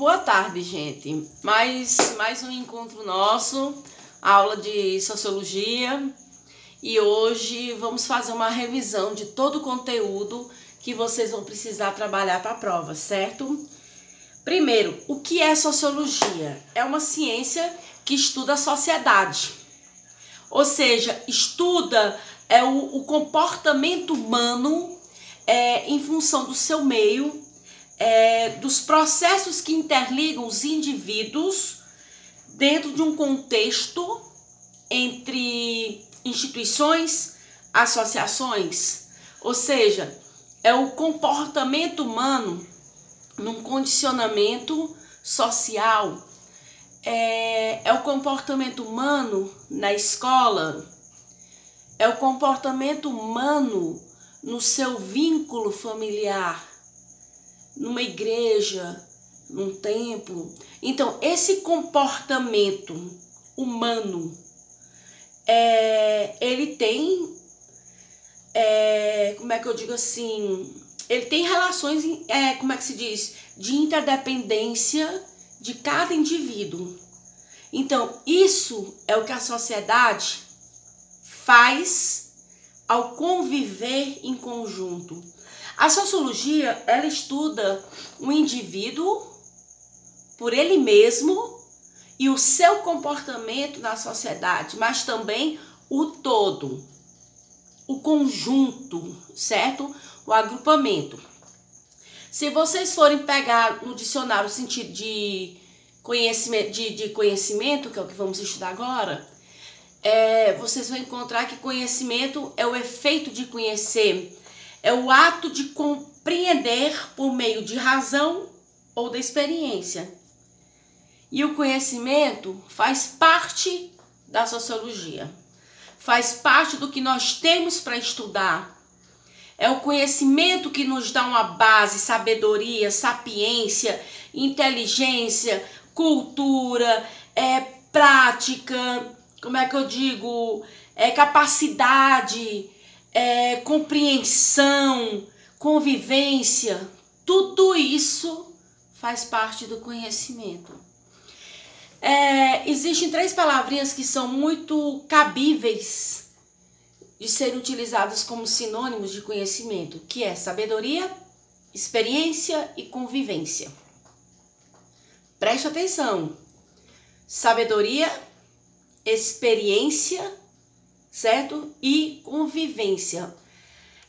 Boa tarde, gente. Mais um encontro nosso, aula de Sociologia. E hoje vamos fazer uma revisão de todo o conteúdo que vocês vão precisar trabalhar para a prova, certo? Primeiro, o que é Sociologia? É uma ciência que estuda a sociedade. Ou seja, estuda o comportamento humano em função do seu meio, dos processos que interligam os indivíduos dentro de um contexto entre instituições, associações, ou seja, é o comportamento humano num condicionamento social, é o comportamento humano na escola, é o comportamento humano no seu vínculo familiar, numa igreja, num templo. Então, esse comportamento humano, ele tem, como é que eu digo assim, ele tem relações, como é que se diz, de interdependência de cada indivíduo. Então, isso é o que a sociedade faz ao conviver em conjunto. A sociologia, ela estuda o indivíduo por ele mesmo e o seu comportamento na sociedade, mas também o todo, o conjunto, certo? O agrupamento. Se vocês forem pegar no dicionário o sentido de conhecimento, que é o que vamos estudar agora, vocês vão encontrar que conhecimento é o efeito de conhecer, é o ato de compreender por meio de razão ou da experiência. E o conhecimento faz parte da sociologia, faz parte do que nós temos para estudar. É o conhecimento que nos dá uma base, sabedoria, sapiência, inteligência, cultura, prática, como é que eu digo, capacidade, compreensão, convivência, tudo isso faz parte do conhecimento. Existem 3 palavrinhas que são muito cabíveis de serem utilizadas como sinônimos de conhecimento, que é sabedoria, experiência e convivência. Preste atenção. Sabedoria, experiência, certo? E convivência.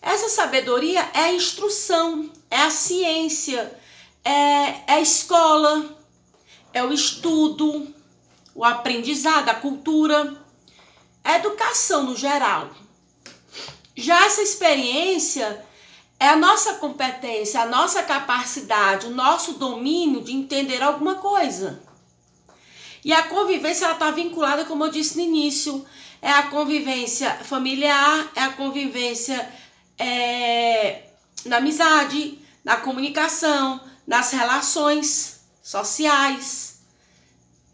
Essa sabedoria é a instrução, é a ciência, é a escola, é o estudo, o aprendizado, a cultura, a educação no geral. Já essa experiência é a nossa competência, a nossa capacidade, o nosso domínio de entender alguma coisa. E a convivência, ela está vinculada, como eu disse no início, é a convivência familiar, é a convivência na amizade, na comunicação, nas relações sociais,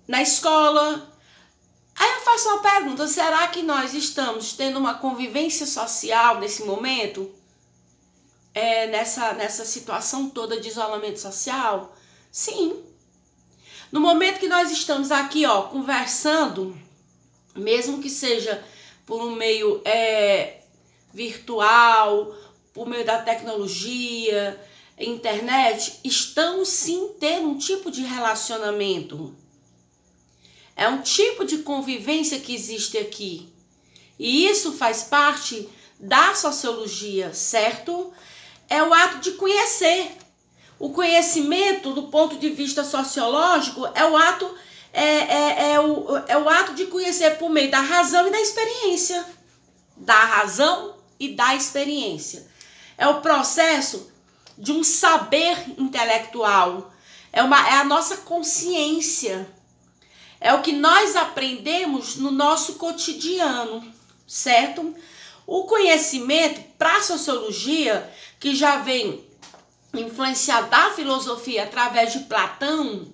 na escola. Aí eu faço uma pergunta, será que nós estamos tendo uma convivência social nesse momento? Nessa situação toda de isolamento social? Sim. No momento que nós estamos aqui, conversando, mesmo que seja por um meio virtual, por meio da tecnologia, internet, estamos sim tendo um tipo de relacionamento. É um tipo de convivência que existe aqui. E isso faz parte da sociologia, certo? É o ato de conhecer. O conhecimento, do ponto de vista sociológico, é o ato de conhecer por meio da razão e da experiência. Da razão e da experiência. É o processo de um saber intelectual. É a nossa consciência. É o que nós aprendemos no nosso cotidiano, certo? O conhecimento, para a sociologia, que já vem influenciar da filosofia através de Platão,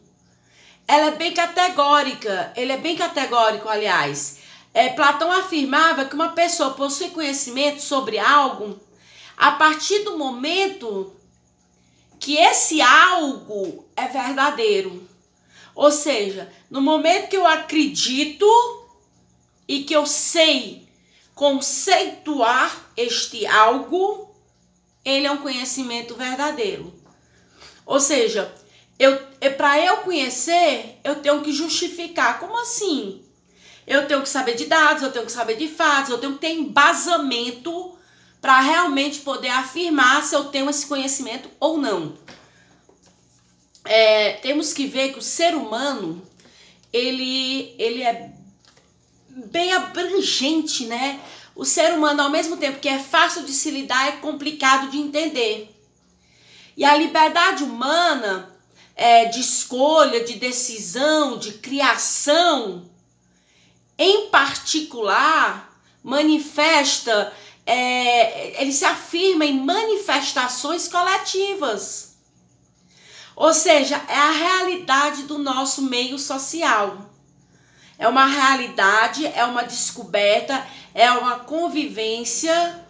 ela é bem categórica, ele é bem categórico, aliás. Platão afirmava que uma pessoa possui conhecimento sobre algo a partir do momento que esse algo é verdadeiro. Ou seja, no momento que eu acredito e que eu sei conceituar este algo, ele é um conhecimento verdadeiro. Ou seja, para eu conhecer, eu tenho que justificar. Como assim? Eu tenho que saber de dados, eu tenho que saber de fatos, eu tenho que ter embasamento para realmente poder afirmar se eu tenho esse conhecimento ou não. Temos que ver que o ser humano, ele é bem abrangente, né? O ser humano, ao mesmo tempo que é fácil de se lidar, é complicado de entender. E a liberdade humana, de escolha, de decisão, de criação, em particular, manifesta, ele se afirma em manifestações coletivas. Ou seja, é a realidade do nosso meio social. É uma realidade, é uma descoberta, é uma convivência,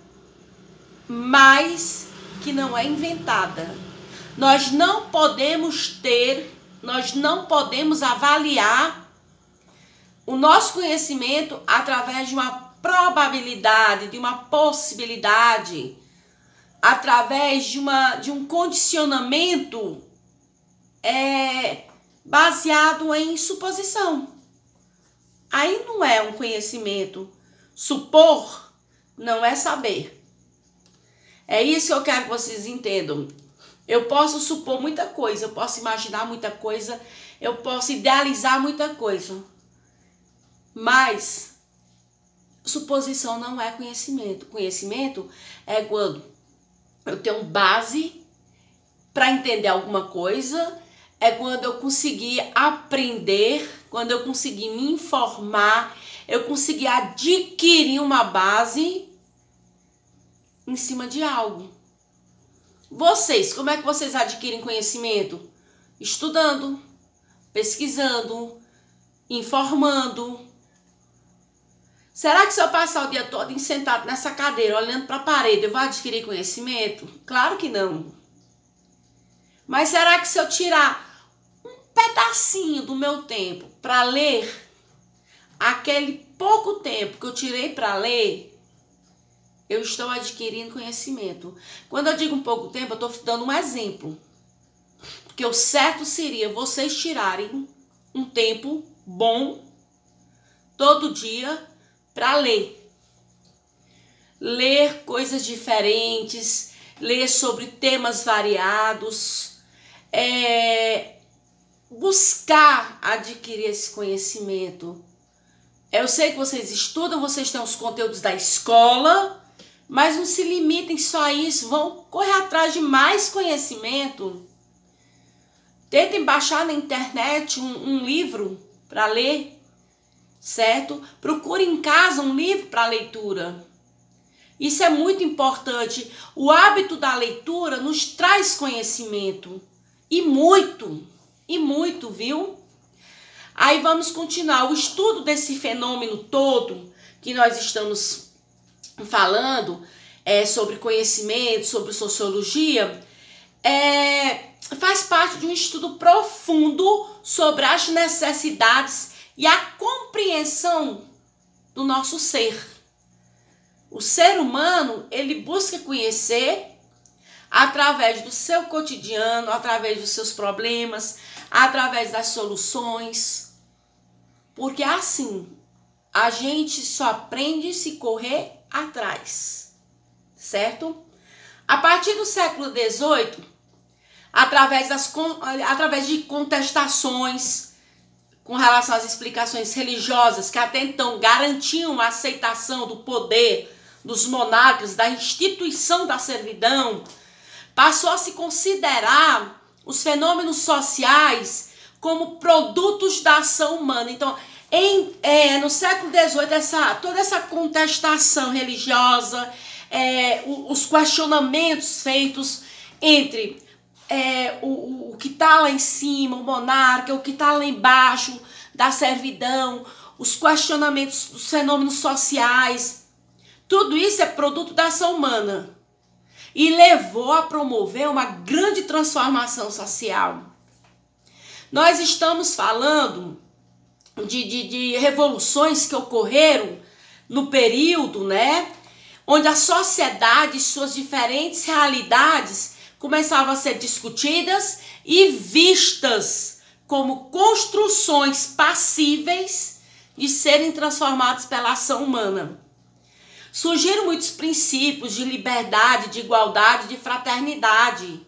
mas que não é inventada. Nós não podemos avaliar o nosso conhecimento através de uma probabilidade, de uma possibilidade, através de um condicionamento baseado em suposição. Aí não é um conhecimento. Supor não é saber. É isso que eu quero que vocês entendam. Eu posso supor muita coisa, eu posso imaginar muita coisa, eu posso idealizar muita coisa. Mas suposição não é conhecimento. Conhecimento é quando eu tenho base para entender alguma coisa, é quando eu consegui aprender, quando eu consegui me informar, eu consegui adquirir uma base em cima de algo. Vocês, como é que vocês adquirem conhecimento? Estudando, pesquisando, informando. Será que se eu passar o dia todo sentado nessa cadeira, olhando para a parede, eu vou adquirir conhecimento? Claro que não. Mas será que se eu tirar um pedacinho do meu tempo para ler, aquele pouco tempo que eu tirei para ler, eu estou adquirindo conhecimento? Quando eu digo um pouco tempo, eu estou dando um exemplo. Porque o certo seria vocês tirarem um tempo bom, todo dia, para ler. Ler coisas diferentes, ler sobre temas variados, buscar adquirir esse conhecimento. Eu sei que vocês estudam, vocês têm os conteúdos da escola, mas não se limitem só a isso, vão correr atrás de mais conhecimento. Tentem baixar na internet um livro para ler, certo? Procure em casa um livro para leitura. Isso é muito importante. O hábito da leitura nos traz conhecimento. E muito, viu? Aí vamos continuar. O estudo desse fenômeno todo que nós estamos falando, sobre conhecimento, sobre sociologia, faz parte de um estudo profundo sobre as necessidades e a compreensão do nosso ser. O ser humano, ele busca conhecer através do seu cotidiano, através dos seus problemas, através das soluções. Porque assim, a gente só aprende se correr atrás, certo? A partir do século XVIII, através de contestações com relação às explicações religiosas que até então garantiam a aceitação do poder dos monarcas, da instituição da servidão, passou a se considerar os fenômenos sociais como produtos da ação humana. Então, no século XVIII, toda essa contestação religiosa, os questionamentos feitos entre o que está lá em cima, o monarca, o que está lá embaixo da servidão, os questionamentos dos fenômenos sociais, tudo isso é produto da ação humana. e levou a promover uma grande transformação social. Nós estamos falando de revoluções que ocorreram no período, né, onde a sociedade e suas diferentes realidades começavam a ser discutidas e vistas como construções passíveis de serem transformadas pela ação humana. Surgiram muitos princípios de liberdade, de igualdade, de fraternidade.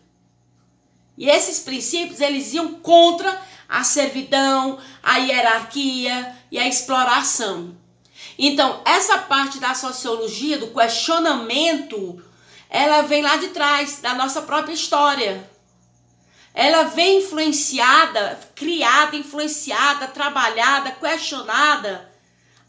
E esses princípios, eles iam contra a servidão, a hierarquia e a exploração. Então, essa parte da sociologia, do questionamento, ela vem lá de trás, da nossa própria história. Ela vem influenciada, criada, influenciada, trabalhada, questionada,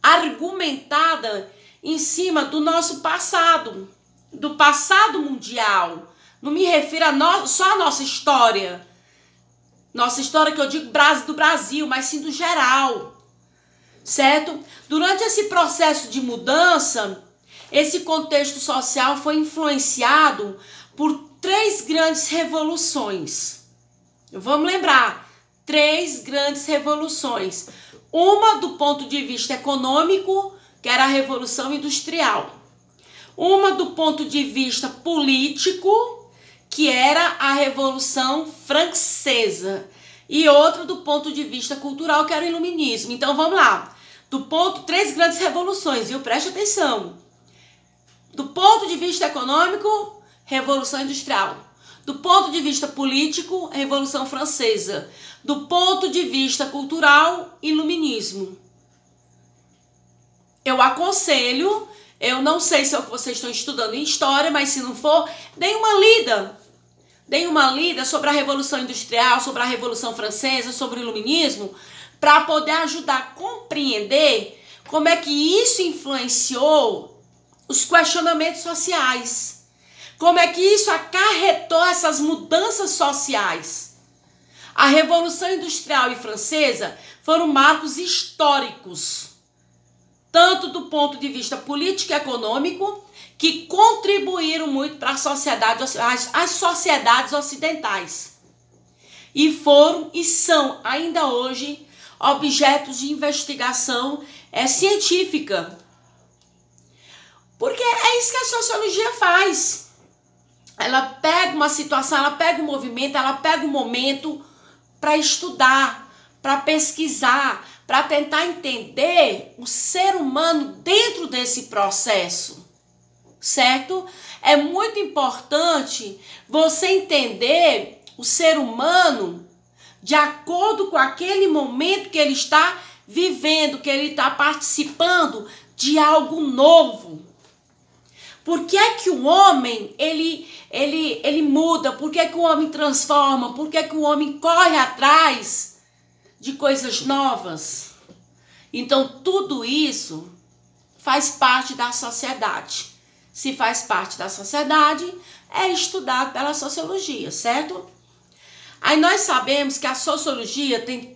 argumentada em cima do nosso passado, do passado mundial. Não me refiro só à nossa história que eu digo do Brasil, mas sim do geral, certo? Durante esse processo de mudança, esse contexto social foi influenciado por 3 grandes revoluções. Vamos lembrar, 3 grandes revoluções. Uma do ponto de vista econômico, que era a Revolução Industrial. Uma do ponto de vista político, que era a Revolução Francesa. E outra do ponto de vista cultural, que era o Iluminismo. Então vamos lá. 3 grandes revoluções, viu? Preste atenção. Do ponto de vista econômico, Revolução Industrial. Do ponto de vista político, Revolução Francesa. Do ponto de vista cultural, Iluminismo. Eu aconselho, eu não sei se é o que vocês estão estudando em história, mas se não for, deem uma lida. Deem uma lida sobre a Revolução Industrial, sobre a Revolução Francesa, sobre o Iluminismo, para poder ajudar a compreender como é que isso influenciou os questionamentos sociais. Como é que isso acarretou essas mudanças sociais. A Revolução Industrial e Francesa foram marcos históricos, tanto do ponto de vista político e econômico, que contribuíram muito para as sociedades ocidentais. E foram e são ainda hoje objetos de investigação científica. Porque é isso que a sociologia faz. Ela pega uma situação, ela pega um movimento, ela pega um momento para estudar, para pesquisar, para tentar entender o ser humano dentro desse processo, certo? É muito importante você entender o ser humano de acordo com aquele momento que ele está vivendo, que ele está participando de algo novo. Por que é que o homem, ele muda? Por que é que o homem transforma? Por que é que o homem corre atrás de coisas novas? Então, tudo isso faz parte da sociedade. Se faz parte da sociedade, é estudado pela sociologia, certo? Aí nós sabemos que a sociologia tem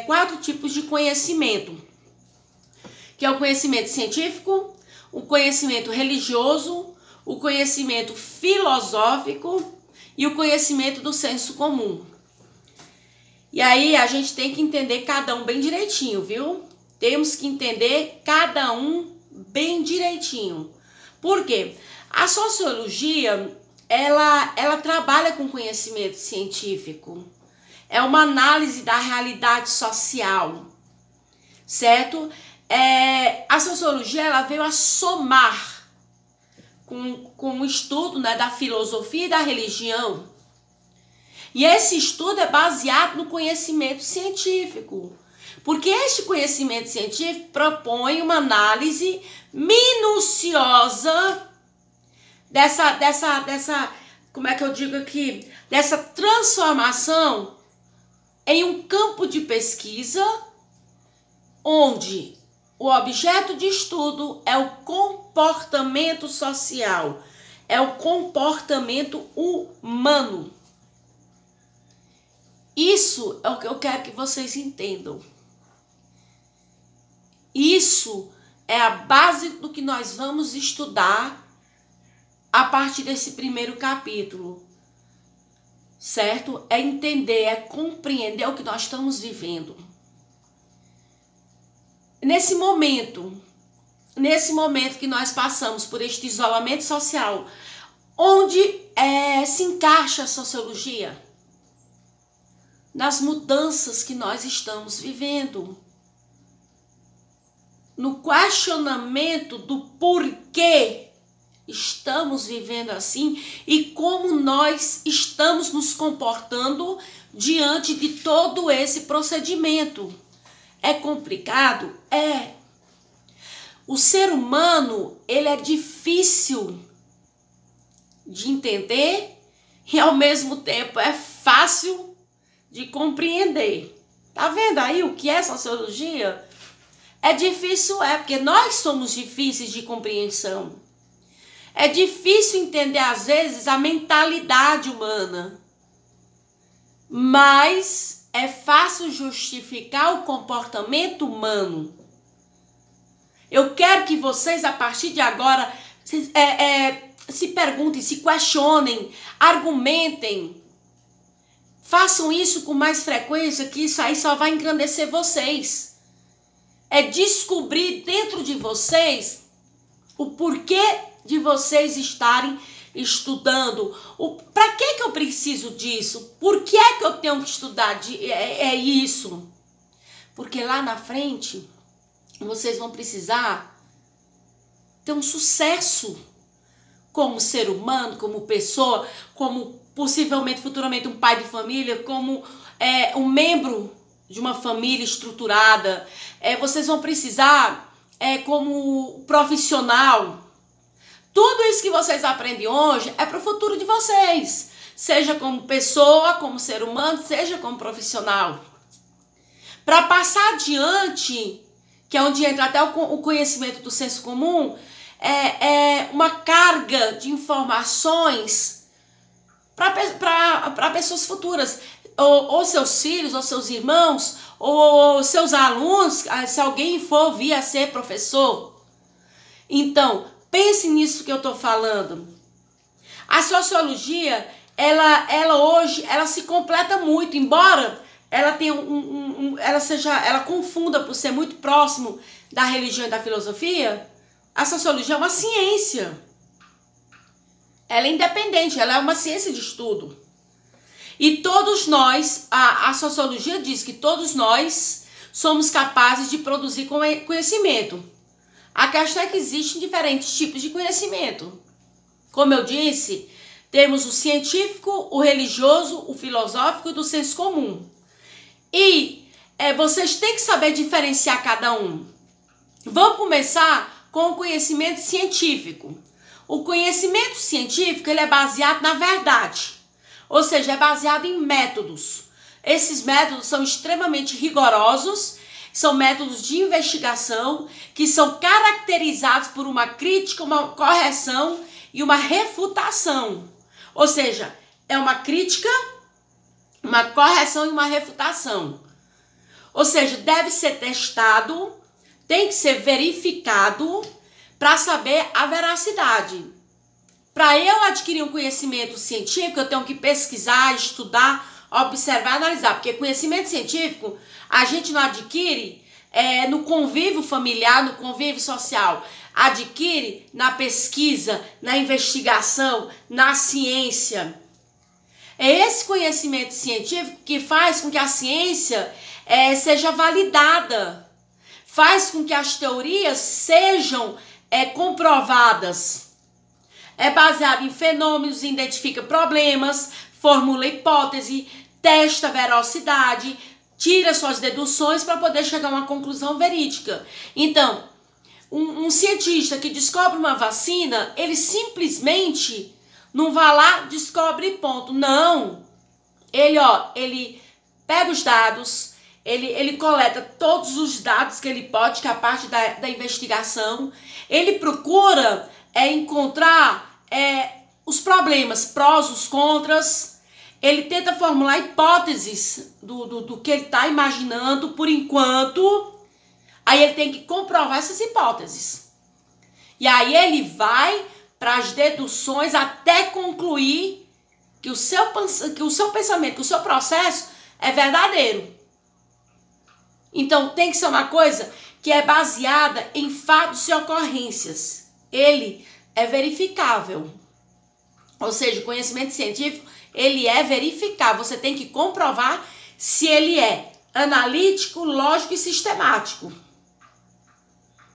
4 tipos de conhecimento, que é o conhecimento científico, o conhecimento religioso, o conhecimento filosófico e o conhecimento do senso comum. E aí a gente tem que entender cada um bem direitinho, viu? Temos que entender cada um bem direitinho. Por quê? A sociologia, ela trabalha com conhecimento científico. É uma análise da realidade social, certo? A sociologia, ela veio a somar com o estudo, né, da filosofia e da religião. E esse estudo é baseado no conhecimento científico. Porque este conhecimento científico propõe uma análise minuciosa dessa, como é que eu digo aqui, dessa transformação em um campo de pesquisa onde o objeto de estudo é o comportamento social, é o comportamento humano. Isso é o que eu quero que vocês entendam. Isso é a base do que nós vamos estudar a partir desse primeiro capítulo, certo? É entender, é compreender o que nós estamos vivendo. Nesse momento que nós passamos por este isolamento social, onde se encaixa a sociologia? Nas mudanças que nós estamos vivendo. No questionamento do porquê estamos vivendo assim e como nós estamos nos comportando diante de todo esse procedimento. É complicado? É. O ser humano, ele é difícil de entender e ao mesmo tempo é fácil de compreender. Tá vendo aí o que é sociologia? É difícil, porque nós somos difíceis de compreensão. É difícil entender, às vezes, a mentalidade humana. Mas é fácil justificar o comportamento humano. Eu quero que vocês, a partir de agora, se perguntem, se questionem, argumentem. Façam isso com mais frequência, que isso aí só vai engrandecer vocês. É descobrir dentro de vocês o porquê de vocês estarem estudando. Para que eu preciso disso? Por que é que eu tenho que estudar isso? Porque lá na frente vocês vão precisar ter um sucesso como ser humano, como pessoa, como possivelmente futuramente um pai de família, como um membro de uma família estruturada. Vocês vão precisar como profissional. Tudo isso que vocês aprendem hoje é para o futuro de vocês. Seja como pessoa, como ser humano, seja como profissional. Para passar adiante, que é onde entra até o conhecimento do senso comum, uma carga de informações para pessoas futuras. Ou seus filhos, ou seus irmãos, ou seus alunos, se alguém for vir a ser professor. Então, pense nisso que eu estou falando. A sociologia, ela hoje, ela se completa muito, embora ela tenha ela confunda por ser muito próximo da religião e da filosofia. A sociologia é uma ciência. Ela é independente, ela é uma ciência de estudo. E todos nós, a sociologia diz que todos nós somos capazes de produzir conhecimento. A questão é que existem diferentes tipos de conhecimento. Como eu disse, temos o científico, o religioso, o filosófico e do senso comum. E vocês têm que saber diferenciar cada um. Vamos começar com o conhecimento científico. O conhecimento científico, ele é baseado na verdade. Ou seja, é baseado em métodos. Esses métodos são extremamente rigorosos, são métodos de investigação que são caracterizados por uma crítica, uma correção e uma refutação. Ou seja, é uma crítica, uma correção e uma refutação. Ou seja, deve ser testado, tem que ser verificado para saber a veracidade. Para eu adquirir um conhecimento científico, eu tenho que pesquisar, estudar, observar, analisar. Porque conhecimento científico a gente não adquire no convívio familiar, no convívio social. Adquire na pesquisa, na investigação, na ciência. É esse conhecimento científico que faz com que a ciência seja validada. Faz com que as teorias sejam comprovadas. É baseado em fenômenos, identifica problemas, formula hipótese, testa a veracidade, tira suas deduções para poder chegar a uma conclusão verídica. Então, um cientista que descobre uma vacina, ele simplesmente não vai lá, descobre ponto. Não. Ele pega os dados, ele coleta todos os dados que ele pode, que é a parte da investigação. Ele procura encontrar os problemas, prós, os contras. Ele tenta formular hipóteses do que ele está imaginando por enquanto. Aí ele tem que comprovar essas hipóteses. E aí ele vai para as deduções até concluir que o seu pensamento, que o seu processo é verdadeiro. Então, tem que ser uma coisa que é baseada em fatos e ocorrências. Ele é verificável. Ou seja, o conhecimento científico, ele é verificável. Você tem que comprovar se ele é analítico, lógico e sistemático.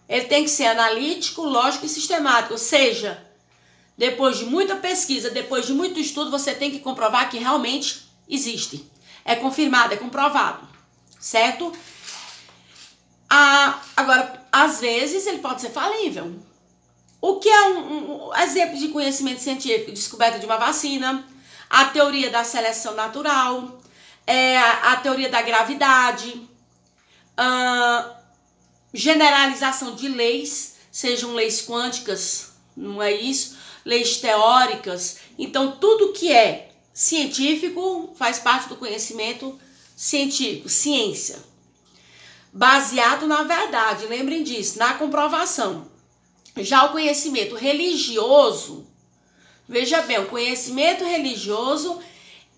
Ele tem que ser analítico, lógico e sistemático. Ou seja, depois de muita pesquisa, depois de muito estudo, você tem que comprovar que realmente existe. É confirmado, é comprovado. Certo? Agora, às vezes, ele pode ser falível. O que é um exemplo de conhecimento científico? Descoberta de uma vacina, a teoria da seleção natural, a teoria da gravidade, generalização de leis, sejam leis quânticas, não é isso? Leis teóricas. Então, tudo que é científico faz parte do conhecimento científico, ciência. Baseado na verdade, lembrem disso, na comprovação. Já o conhecimento religioso, veja bem, o conhecimento religioso,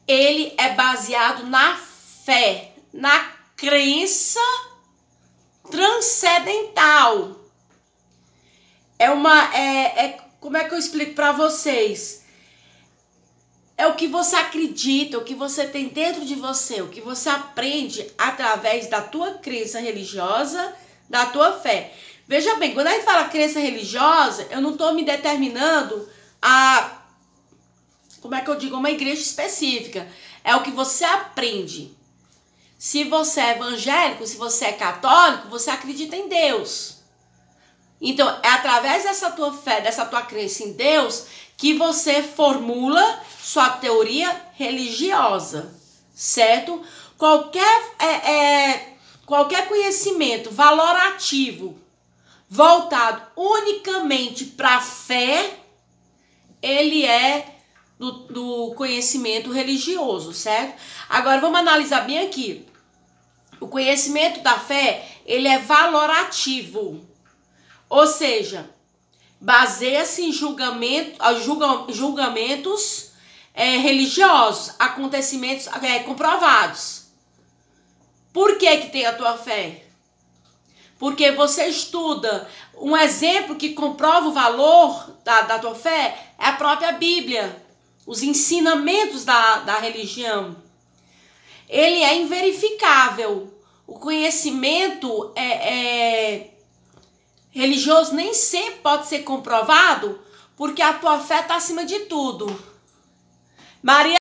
ele é baseado na fé, na crença transcendental. Como é que eu explico para vocês? É o que você acredita, o que você tem dentro de você, o que você aprende através da tua crença religiosa, da tua fé. Veja bem, quando a gente fala crença religiosa, eu não estou me determinando a, como é que eu digo, uma igreja específica. É o que você aprende. Se você é evangélico, se você é católico, você acredita em Deus. Então, é através dessa tua fé, dessa tua crença em Deus, que você formula sua teoria religiosa, certo? Qualquer conhecimento valorativo voltado unicamente para a fé, ele é do conhecimento religioso, certo? Agora, vamos analisar bem aqui. O conhecimento da fé, ele é valorativo. Ou seja, baseia-se em julgamentos religiosos, acontecimentos comprovados. Por que tem a tua fé? Porque você estuda. Um exemplo que comprova o valor da tua fé é a própria Bíblia, os ensinamentos da religião. Ele é inverificável. O conhecimento religioso nem sempre pode ser comprovado, porque a tua fé está acima de tudo. Maria